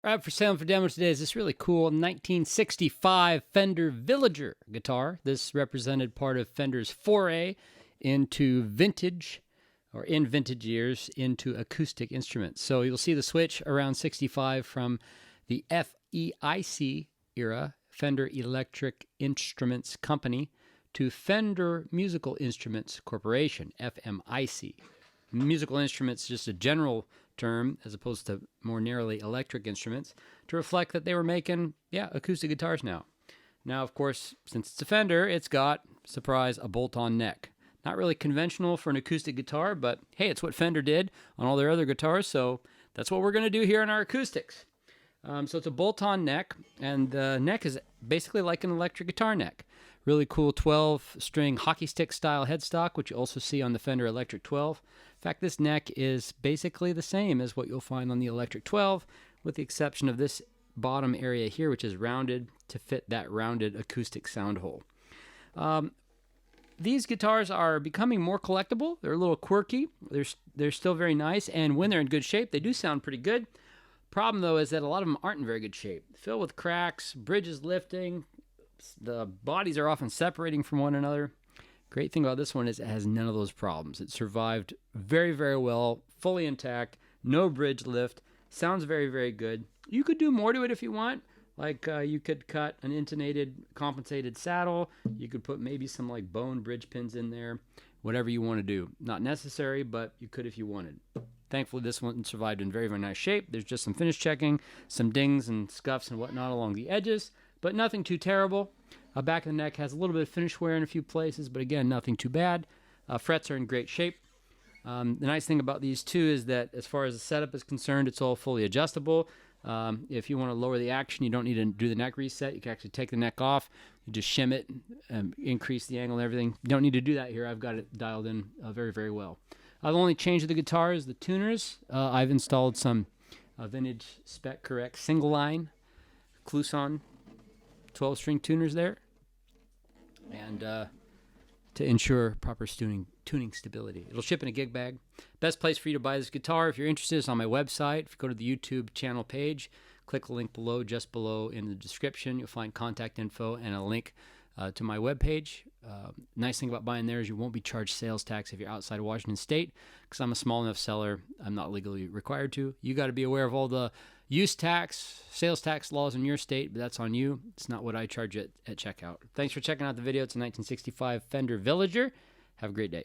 All right, for sale and for demo today is this really cool 1965 Fender Villager guitar. This represented part of Fender's foray into vintage, or in vintage years, into acoustic instruments. So you'll see the switch around 65 from the FEIC era, Fender Electric Instruments Company, to Fender Musical Instruments Corporation, FMIC. Musical instruments, just a general term as opposed to more narrowly electric instruments, to reflect that they were making, acoustic guitars now. Now, of course, since it's a Fender, it's got, surprise, a bolt-on neck. Not really conventional for an acoustic guitar, but hey, it's what Fender did on all their other guitars, so that's what we're going to do here in our acoustics. So it's a bolt-on neck, and the neck is basically like an electric guitar neck. Really cool 12-string hockey stick style headstock, which you also see on the Fender Electric 12. In fact, this neck is basically the same as what you'll find on the Electric 12, with the exception of this bottom area here, which is rounded to fit that rounded acoustic sound hole. These guitars are becoming more collectible. They're a little quirky. They're still very nice, and when they're in good shape, they do sound pretty good. Problem, though, is that a lot of them aren't in very good shape. Filled with cracks, bridges lifting, the bodies are often separating from one another. Great thing about this one is it has none of those problems. It survived very, very well, fully intact, no bridge lift, sounds very, very good. You could do more to it if you want. Like you could cut an intonated, compensated saddle. You could put maybe some like bone bridge pins in there. Whatever you want to do. Not necessary, but you could if you wanted. Thankfully, this one survived in very, very nice shape. There's just some finish checking, some dings and scuffs and whatnot along the edges, but nothing too terrible. Back of the neck has a little bit of finish wear in a few places, but again, nothing too bad. Frets are in great shape. The nice thing about these two is that as far as the setup is concerned, it's all fully adjustable. If you want to lower the action, you don't need to do the neck reset. You can actually take the neck off. You just shim it, increase the angle and everything. You don't need to do that here. I've got it dialed in very, very well. The only change of the guitar is the tuners. I've installed some vintage spec correct single line Kluson 12-string tuners there, and to ensure proper tuning stability. It'll ship in a gig bag. Best place for you to buy this guitar, if you're interested, is on my website. If you go to the YouTube channel page, click the link below, just below in the description, you'll find contact info and a link to my webpage. Nice thing about buying there is you won't be charged sales tax if you're outside of Washington State, because I'm a small enough seller, I'm not legally required to. You got to be aware of all the use tax, sales tax laws in your state, but that's on you. It's not what I charge at checkout. Thanks for checking out the video. It's a 1965 Fender Villager. Have a great day.